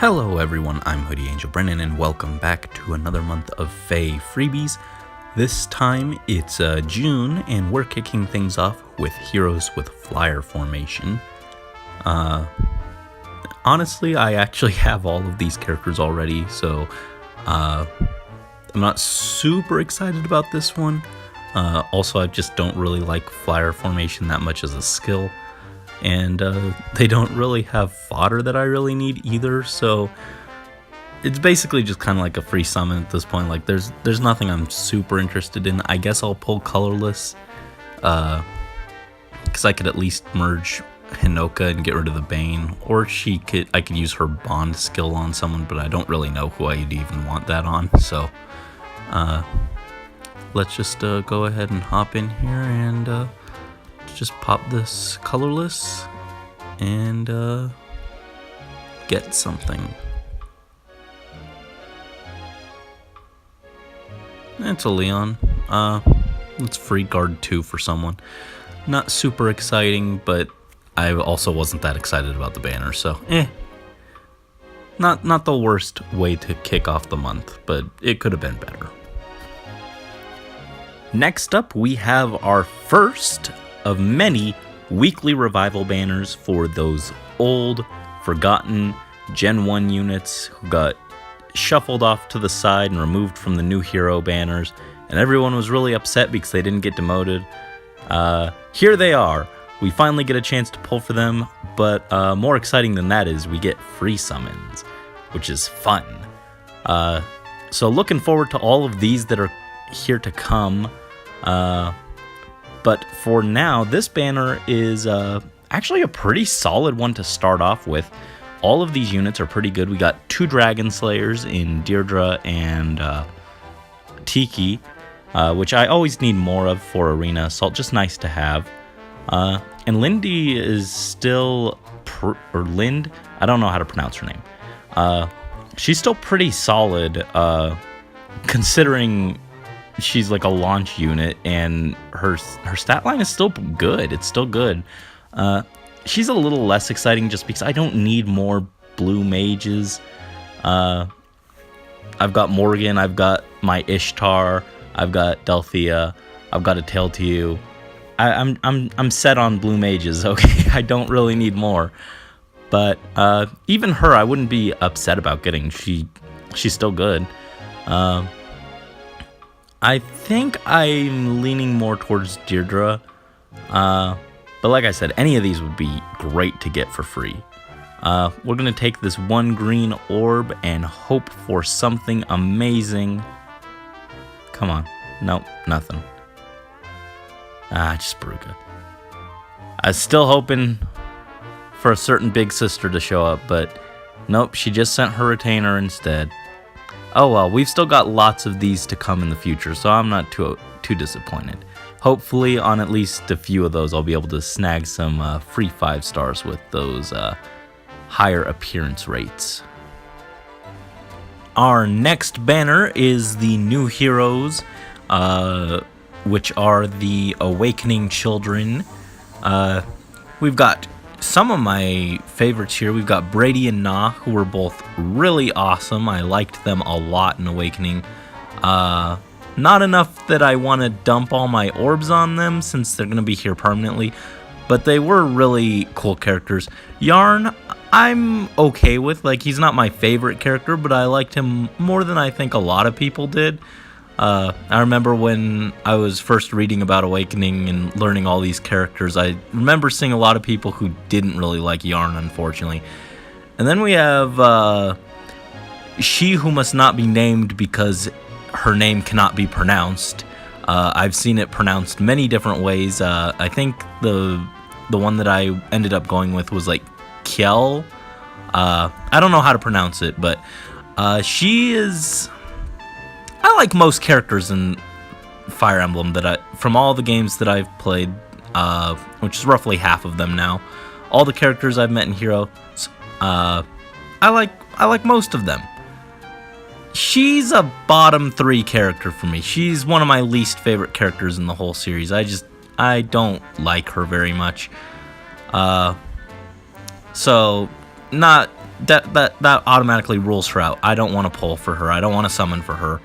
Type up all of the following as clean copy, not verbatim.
Hello everyone, I'm Hoodie Angel Brennan and welcome back to another month of Feh Freebies. This time it's June and we're kicking things off with Heroes with Flyer Formation. Honestly, I actually have all of these characters already, so I'm not super excited about this one. Also, I just don't really like Flyer Formation that much as a skill. And they don't really have fodder that I really need either, so it's basically just kind of like a free summon at this point. Like there's nothing I'm super interested in. I guess I'll pull colorless, because I could at least merge Hinoka and get rid of the Bane, or I could use her bond skill on someone, but I don't really know who I'd even want that on. So let's just go ahead and hop in here and just pop this colorless and get something. It's a Leon. Let's free guard 2 for someone. Not super exciting, but I also wasn't that excited about the banner, so Not the worst way to kick off the month, but it could have been better. Next up, we have our first of many weekly revival banners for those old, forgotten Gen 1 units who got shuffled off to the side and removed from the new hero banners, and everyone was really upset because they didn't get demoted. Here they are. We finally get a chance to pull for them, but more exciting than that is we get free summons, which is fun. So looking forward to all of these that are here to come. But for now, this banner is actually a pretty solid one to start off with. All of these units are pretty good. We got 2 Dragon Slayers in Deirdre and Tiki, which I always need more of for Arena Assault. Just nice to have. And Lindy is still, or Lind, I don't know how to pronounce her name. She's still pretty solid, considering she's like a launch unit, and her stat line is still good. It's still good. She's a little less exciting just because I don't need more blue mages. I've got Morgan, I've got my Ishtar, I've got Delphia, I've got a Tale to You. I'm set on blue mages, okay? I don't really need more. But even her, I wouldn't be upset about getting. She's still good. I think I'm leaning more towards Deirdre, but like I said, any of these would be great to get for free. We're going to take this 1 green orb and hope for something amazing. Come on. Nope, nothing. Just Baruka. I was still hoping for a certain big sister to show up, but nope, she just sent her retainer instead. Oh well, we've still got lots of these to come in the future, so I'm not too disappointed. Hopefully, on at least a few of those, I'll be able to snag some free 5 stars with those higher appearance rates. Our next banner is the new heroes, which are the Awakening Children. We've got some of my favorites here. We've got Brady and Na, who were both really awesome. I liked them a lot in Awakening. Not enough that I want to dump all my orbs on them since they're going to be here permanently, but they were really cool characters. Yarn, I'm okay with. Like, he's not my favorite character, but I liked him more than I think a lot of people did. I remember when I was first reading about Awakening and learning all these characters, I remember seeing a lot of people who didn't really like Yarn, unfortunately. And then we have She Who Must Not Be Named because her name cannot be pronounced. I've seen it pronounced many different ways. I think the one that I ended up going with was like Kiel. I don't know how to pronounce it, but she is... I like most characters in Fire Emblem from all the games that I've played, which is roughly half of them now. All the characters I've met in Heroes, I like most of them. She's a bottom 3 character for me. She's one of my least favorite characters in the whole series. I don't like her very much. So not that automatically rules her out. I don't want to pull for her. I don't want to summon for her.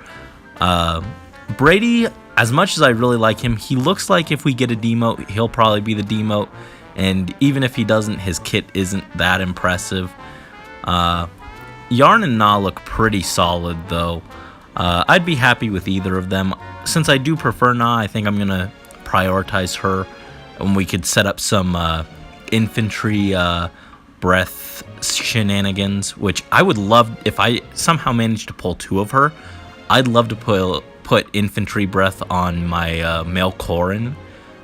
Brady, as much as I really like him, he looks like if we get a demote, he'll probably be the demote. And even if he doesn't, his kit isn't that impressive. Yarn and Na look pretty solid, though. I'd be happy with either of them. Since I do prefer Na, I think I'm going to prioritize her. And we could set up some infantry breath shenanigans, which I would love if I somehow managed to pull 2 of her. I'd love to put infantry breath on my male Corrin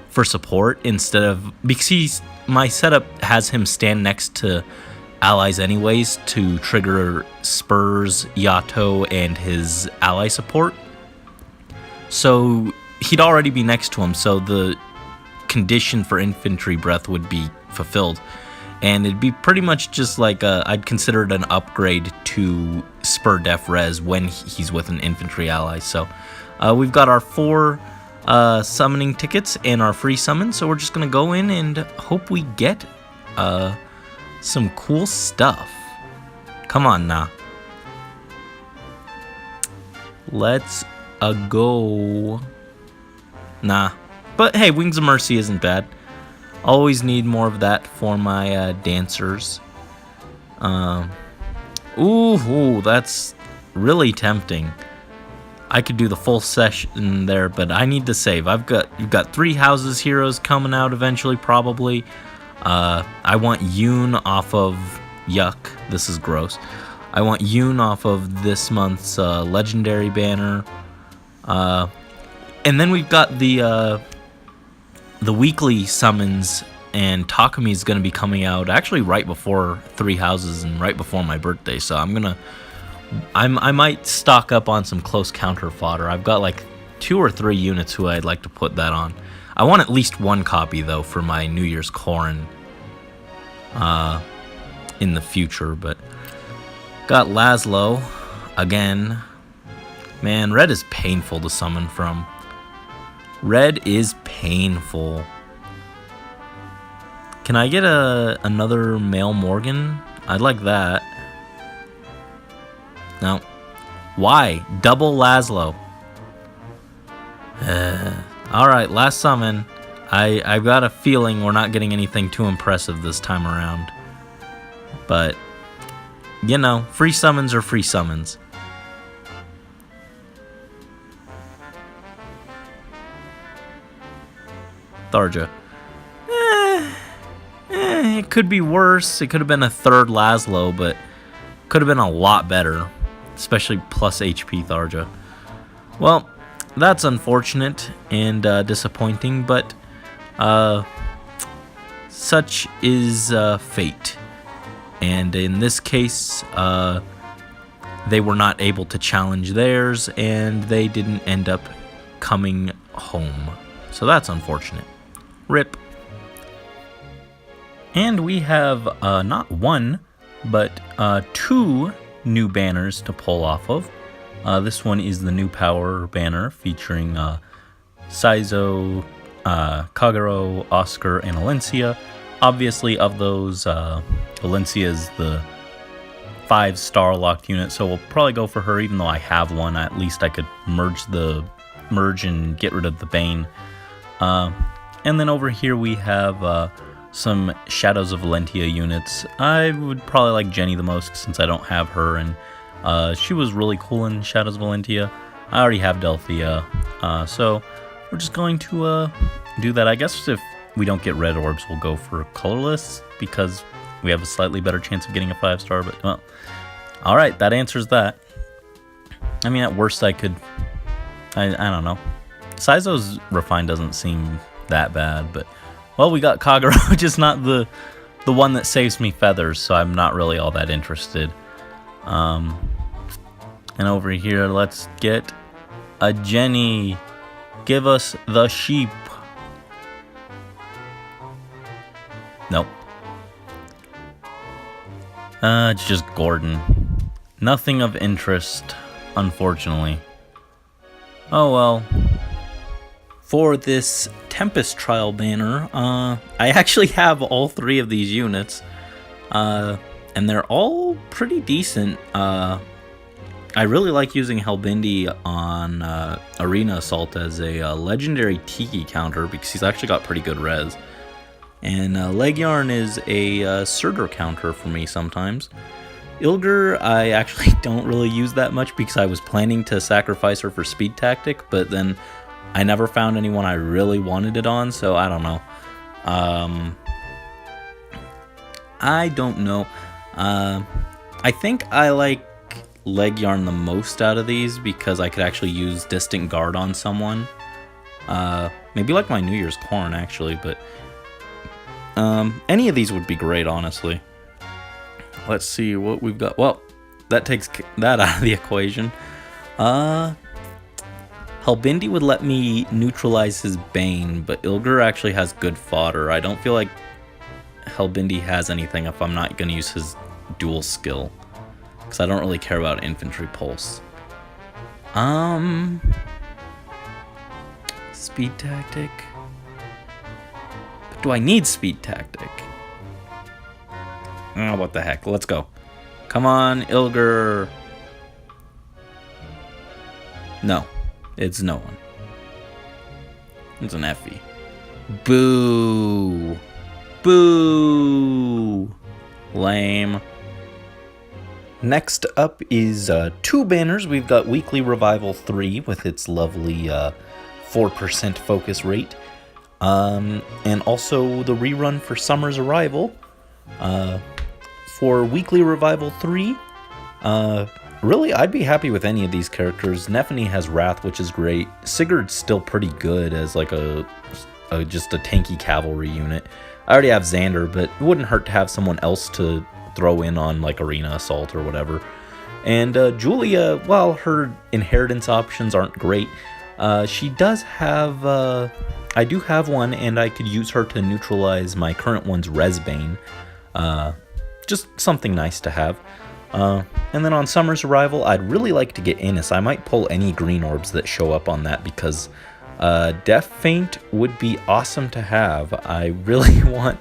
for support instead of, because my setup has him stand next to allies anyways to trigger Spurs, Yato, and his ally support. So he'd already be next to him, so the condition for infantry breath would be fulfilled. And it'd be pretty much just like I'd consider it an upgrade to Spur Def Res when he's with an infantry ally. So we've got our 4 summoning tickets and our free summon, so we're just gonna go in and hope we get some cool stuff. Come on now. Let's go. Nah. But hey, Wings of Mercy isn't bad. Always need more of that for my dancers. Ooh, that's really tempting. I could do the full session there, but I need to save. You've got 3 Houses Heroes coming out eventually, probably. I want Yoon off of Yuck. This is gross. I want Yoon off of this month's Legendary Banner. And then we've got the weekly summons, and Takumi is going to be coming out actually right before 3 Houses and right before my birthday. So I might stock up on some close counter fodder. I've got like 2 or 3 units who I'd like to put that on. I want at least 1 copy though for my New Year's Corrin in the future. But got Laszlo again. Man, red is painful to summon from. Red is painful. Can I get another male Morgan? I'd like that. No. Why? Double Laszlo. Alright, last summon. I've got a feeling we're not getting anything too impressive this time around. But, you know, free summons are free summons. Tharja. It could be worse. It could have been a 3rd Laszlo, but could have been a lot better. Especially plus HP Tharja. Well, that's unfortunate and disappointing, but such is fate. And in this case, they were not able to challenge theirs, and they didn't end up coming home. So that's unfortunate. RIP. And we have not 1, but 2 new banners to pull off of. This one is the new power banner featuring Saizo, Kagero, Oscar, and Alencia. Obviously, of those, Alencia is the 5-star locked unit, so we'll probably go for her. Even though I have one, at least I could merge and get rid of the Bane. And then over here we have some Shadows of Valentia units. I would probably like Jenny the most since I don't have her, and she was really cool in Shadows of Valentia. I already have Delphia, so we're just going to do that. I guess if we don't get red orbs, we'll go for colorless because we have a slightly better chance of getting a 5-star, but well, alright, that answers that. I mean, at worst I could, I don't know. Saizo's Refine doesn't seem that bad, but well, we got Kagero, just not the one that saves me feathers, so I'm not really all that interested. And over here, let's get a Jenny. Give us the sheep. Nope. It's just Gordon. Nothing of interest, unfortunately. Oh well. For this Tempest Trial banner, I actually have all 3 of these units. and they're all pretty decent. I really like using Helbindi on Arena Assault as a legendary Tiki counter because he's actually got pretty good res. And Leg Yarn is a Surtur counter for me sometimes. Ilger, I actually don't really use that much because I was planning to sacrifice her for Speed Tactic, but then I never found anyone I really wanted it on, so I don't know. I don't know. I think I like Leg Yarn the most out of these because I could actually use Distant Guard on someone. Maybe like my New Year's Corn, actually, but any of these would be great, honestly. Let's see what we've got. Well, that takes that out of the equation. Helbindi would let me neutralize his Bane, but Ilger actually has good fodder. I don't feel like Helbindi has anything if I'm not going to use his dual skill, because I don't really care about Infantry Pulse. Speed Tactic. But do I need Speed Tactic? Oh, what the heck. Let's go. Come on, Ilger. No. It's no one. It's an Effie. Boo. Boo. Lame. Next up is two banners. We've got Weekly Revival 3 with its lovely 4% focus rate. And also the rerun for Summer's Arrival. For Weekly Revival 3, really, I'd be happy with any of these characters. Nephany has Wrath, which is great. Sigurd's still pretty good as like just a tanky cavalry unit. I already have Xander, but it wouldn't hurt to have someone else to throw in on like Arena Assault or whatever. And Julia, while her inheritance options aren't great, she does have... I do have one, and I could use her to neutralize my current one's Resbane. Just something nice to have. And then on Summer's Arrival, I'd really like to get Innis. I might pull any green orbs that show up on that because Death Feint would be awesome to have. I really want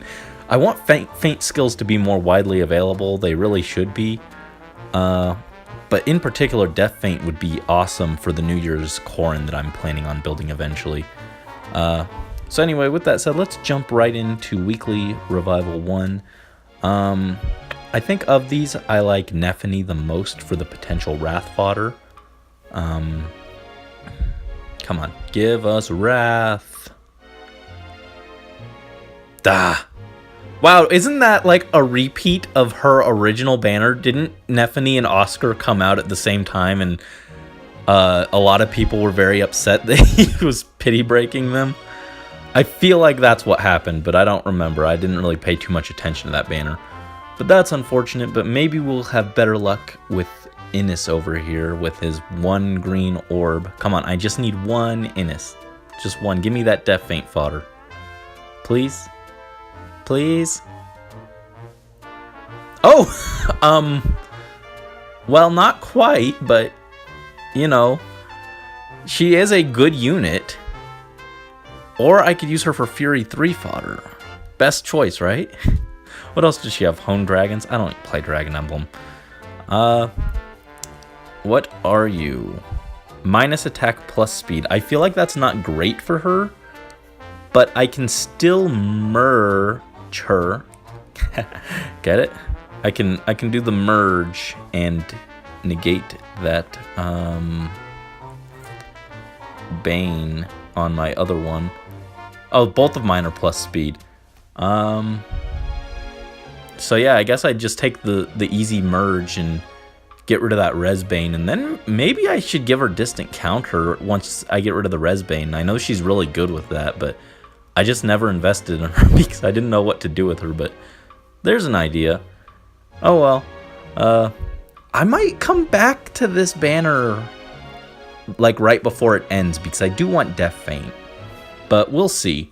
feint skills to be more widely available. They really should be. But in particular, Death Feint would be awesome for the New Year's Corrin that I'm planning on building eventually. So anyway, with that said, let's jump right into Weekly Revival 1. I think of these, I like Nephany the most for the potential Wrath fodder. Come on, give us Wrath. Wow, isn't that like a repeat of her original banner? Didn't Nephany and Oscar come out at the same time, and a lot of people were very upset that he was pity breaking them? I feel like that's what happened, but I don't remember. I didn't really pay too much attention to that banner. But that's unfortunate, but maybe we'll have better luck with Innis over here with his one green orb. Come on, I just need one Innis. Just one. Give me that Death Feint fodder. Please? Please? Oh! Well, not quite, but, you know, she is a good unit. Or I could use her for Fury 3 fodder. Best choice, right? What else does she have? Hone Dragons? I don't play Dragon Emblem. What are you? Minus attack plus speed. I feel like that's not great for her, but I can still merge her. Get it? I can do the merge and negate that Bane on my other one. Oh, both of mine are plus speed. So yeah, I guess I'd just take the easy merge and get rid of that Resbane, and then maybe I should give her distant counter once I get rid of the Resbane. I know she's really good with that, but I just never invested in her because I didn't know what to do with her, but there's an idea. Oh well. I might come back to this banner like right before it ends because I do want Death Feint, but we'll see.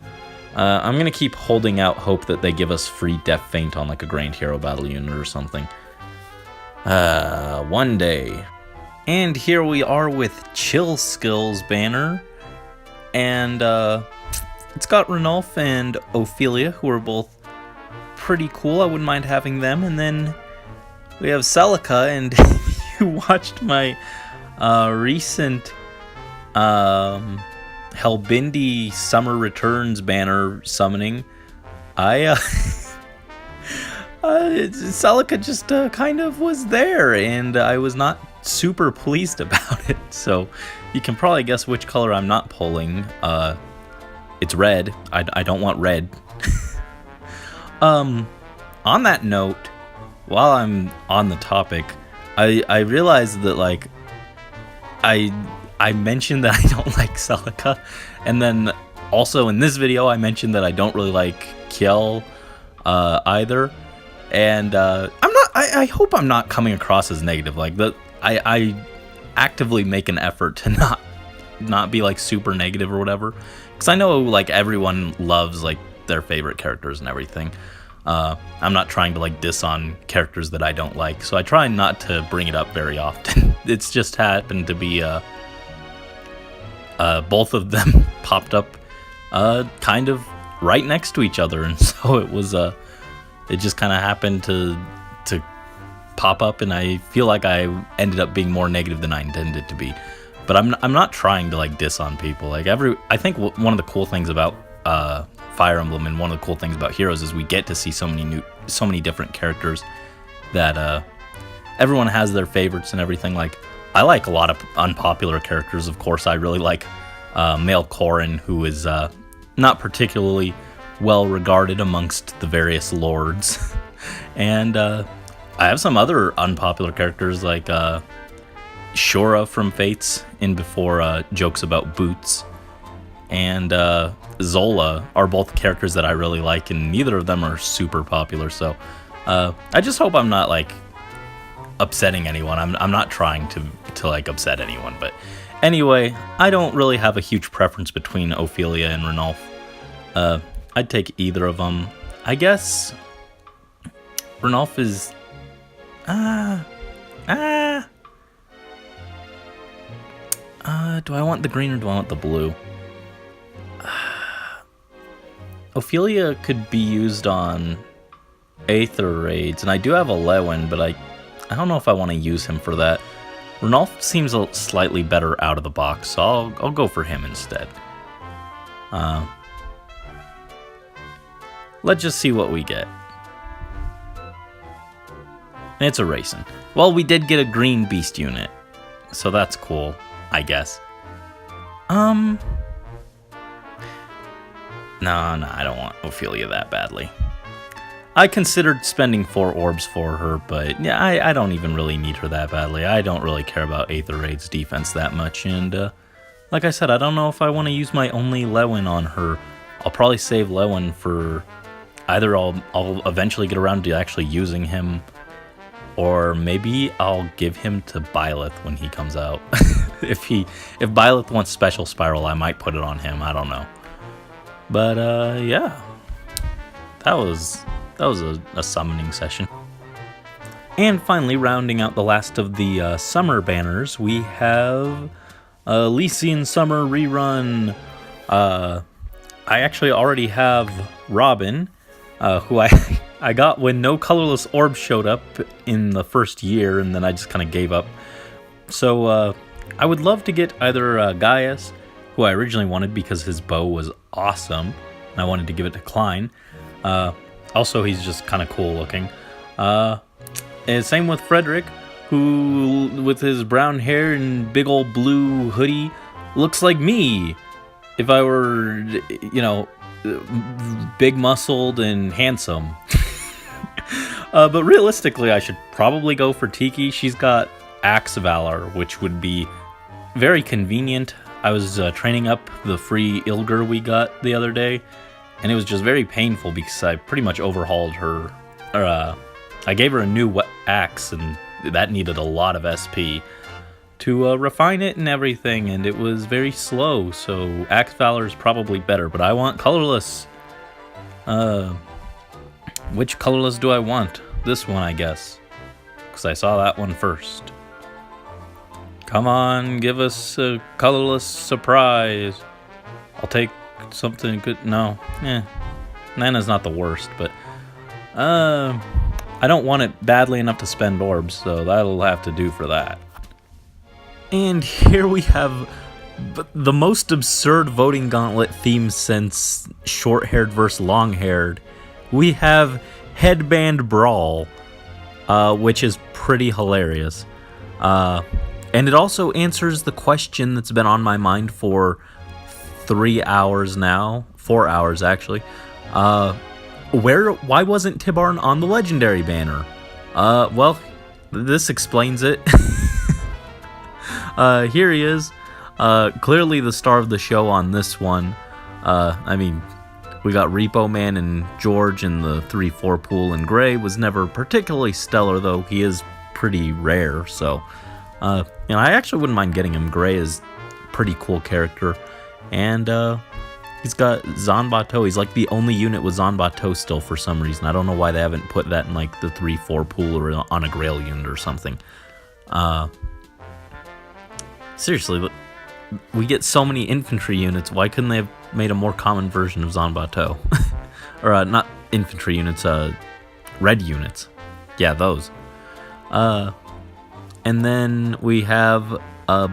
I'm going to keep holding out hope that they give us free Death Feint on like a Grand Hero Battle unit or something. One day. And here we are with Chill Skills banner. And it's got Ranulf and Ophelia, who are both pretty cool. I wouldn't mind having them. And then we have Celica, and you watched my recent Hellbindi Summer Returns banner summoning. I Celica just kind of was there, and I was not super pleased about it. So you can probably guess which color I'm not pulling. It's red. I don't want red. On that note, while I'm on the topic, I realized that like I mentioned that I don't like Celica, and then also in this video I mentioned that I don't really like Kiel either. And I hope I'm not coming across as negative. Like I actively make an effort to not be like super negative or whatever, because I know like everyone loves like their favorite characters and everything. I'm not trying to like diss on characters that I don't like, so I try not to bring it up very often. It's just happened to be both of them popped up kind of right next to each other, and so it was it just kind of happened to pop up, and I feel like I ended up being more negative than I intended to be. But I'm not trying to like diss on people. Like I think one of the cool things about Fire Emblem, and one of the cool things about Heroes, is we get to see so many different characters that everyone has their favorites and everything. Like I like a lot of unpopular characters. Of course, I really like Male Corrin, who is not particularly well regarded amongst the various lords. And I have some other unpopular characters like Shura from Fates in before jokes about boots, and Zola are both characters that I really like, and neither of them are super popular. So I just hope I'm not like upsetting anyone. I'm not trying to like upset anyone, but anyway, I don't really have a huge preference between Ophelia and Ranulf. I'd take either of them. I guess Ranulf is do I want the green or do I want the blue? Ophelia could be used on Aether raids, and I do have a Lewin, but I don't know if I want to use him for that. Ranulf seems slightly better out of the box, so I'll go for him instead. Let's just see what we get. It's a racing. Well, we did get a green beast unit, so that's cool, I guess. No, I don't want Ophelia that badly. I considered spending 4 orbs for her, but yeah, I don't even really need her that badly. I don't really care about Aether Raid's defense that much, and like I said, I don't know if I want to use my only Lewin on her. I'll probably save Lewin for either I'll eventually get around to actually using him, or maybe I'll give him to Byleth when he comes out. If Byleth wants Special Spiral, I might put it on him. I don't know. But yeah, that was a summoning session. And finally, rounding out the last of the summer banners, we have Lycian Summer Rerun. I actually already have Robin, who I got when no colorless orbs showed up in the first year, and then I just kind of gave up. So I would love to get either Gaius, who I originally wanted because his bow was awesome, and I wanted to give it to Klein. Also, he's just kind of cool looking. And same with Frederick, who, with his brown hair and big old blue hoodie, looks like me if I were, you know, big muscled and handsome. But realistically, I should probably go for Tiki. She's got Axe Valor, which would be very convenient. I was training up the free Ilger we got the other day, and it was just very painful because I pretty much overhauled her. I gave her a new axe, and that needed a lot of SP to refine it and everything, and it was very slow, so Axe Valor is probably better, but I want colorless. Which colorless do I want? This one, I guess, because I saw that one first. Come on, give us a colorless surprise. I'll take something good. No, Nana's not the worst, but I don't want it badly enough to spend orbs, so that'll have to do for that. And here we have the most absurd voting gauntlet theme since short-haired versus long-haired. We have Headband Brawl, which is pretty hilarious. And it also answers the question that's been on my mind for 3 hours now. 4 hours, actually. Why wasn't Tibarn on the legendary banner? Well, this explains it. Here he is. Clearly the star of the show on this one. I mean, we got Repo Man and George in the 3-4 pool, and Gray was never particularly stellar, though he is pretty rare, so... I actually wouldn't mind getting him. Gray is a pretty cool character. And, he's got Zanbato. He's like the only unit with Zanbato still for some reason. I don't know why they haven't put that in like the 3-4 pool or on a Grail unit or something. Seriously, we get so many infantry units. Why couldn't they have made a more common version of Zanbato? Or, not infantry units, red units. Yeah, those. And then we have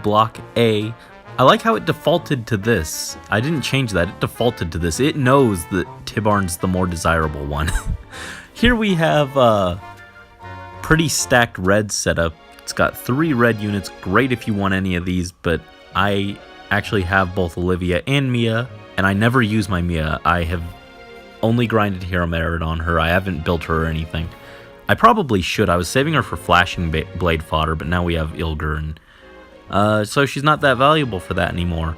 Block A. I like how it defaulted to this. I didn't change that. It defaulted to this. It knows that Tibarn's the more desirable one. Here we have a pretty stacked red setup. It's got 3 red units. Great if you want any of these, but I actually have both Olivia and Mia, and I never use my Mia. I have only grinded Hero Merit on her. I haven't built her or anything. I probably should. I was saving her for Flashing Blade fodder, but now we have Ilger, and so she's not that valuable for that anymore.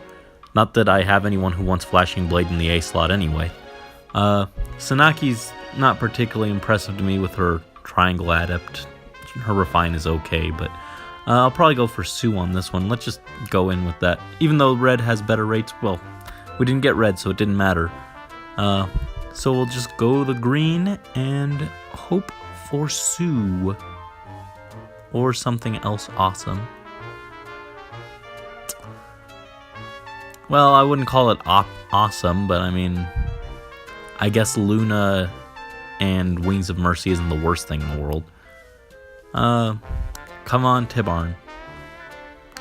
Not that I have anyone who wants Flashing Blade in the A slot anyway. Sanaki's not particularly impressive to me with her Triangle Adept. Her Refine is okay, but I'll probably go for Sue on this one. Let's just go in with that. Even though red has better rates, well, we didn't get red, so it didn't matter. So we'll just go the green and hope for Sue. Or something else awesome. Well, I wouldn't call it awesome, but I mean, I guess Luna and Wings of Mercy isn't the worst thing in the world. Come on, Tibarn.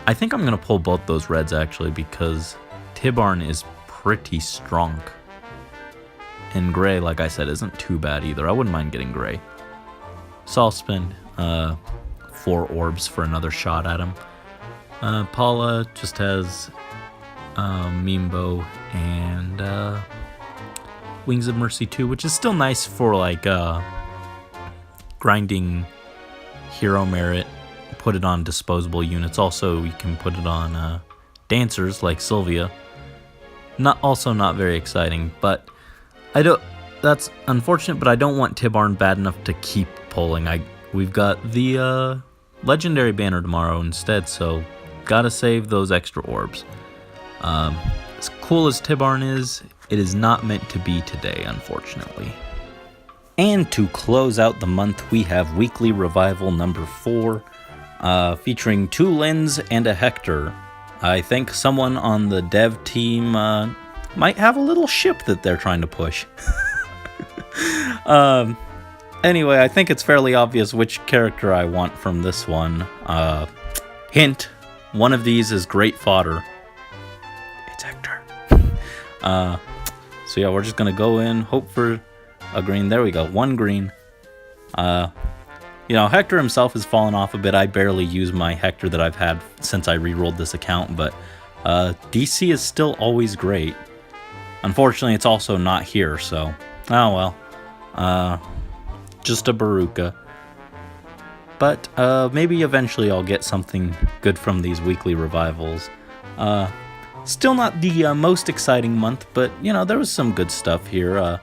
I think I'm going to pull both those reds, actually, because Tibarn is pretty strong. And Gray, like I said, isn't too bad either. I wouldn't mind getting Gray. So I'll spend 4 orbs for another shot at him. Paula just has Mimbo and Wings of Mercy 2, which is still nice for like grinding hero merit. Put it on disposable units. Also, you can put it on dancers like Sylvia. Also not very exciting, but I don't. That's unfortunate, but I don't want Tibarn bad enough to keep pulling. We've got the legendary banner tomorrow instead, so gotta save those extra orbs. As cool as Tibarn is, it is not meant to be today, unfortunately. And to close out the month, we have Weekly Revival number 4, featuring 2 Lins and a Hector. I think someone on the dev team might have a little ship that they're trying to push. Anyway, I think it's fairly obvious which character I want from this one. Hint, one of these is great fodder. It's Hector. So yeah, we're just going to go in, hope for a green. There we go, 1 green. Hector himself has fallen off a bit. I barely use my Hector that I've had since I re-rolled this account, but DC is still always great. Unfortunately, it's also not here, so... Oh well. Just a Baruka. But maybe eventually I'll get something good from these weekly revivals. Still not the most exciting month, but, there was some good stuff here.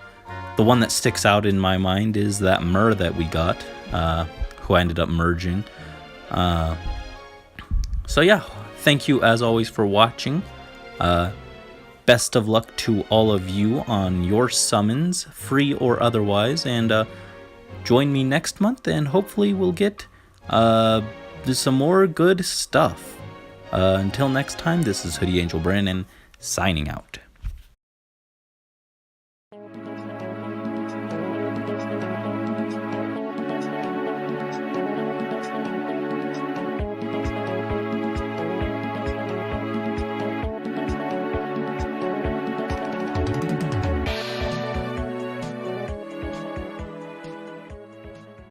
The one that sticks out in my mind is that Myrrh that we got, who I ended up merging. So yeah, thank you as always for watching. Best of luck to all of you on your summons, free or otherwise, and join me next month, and hopefully we'll get some more good stuff. Until next time, this is Hoodie Angel Brandon, signing out.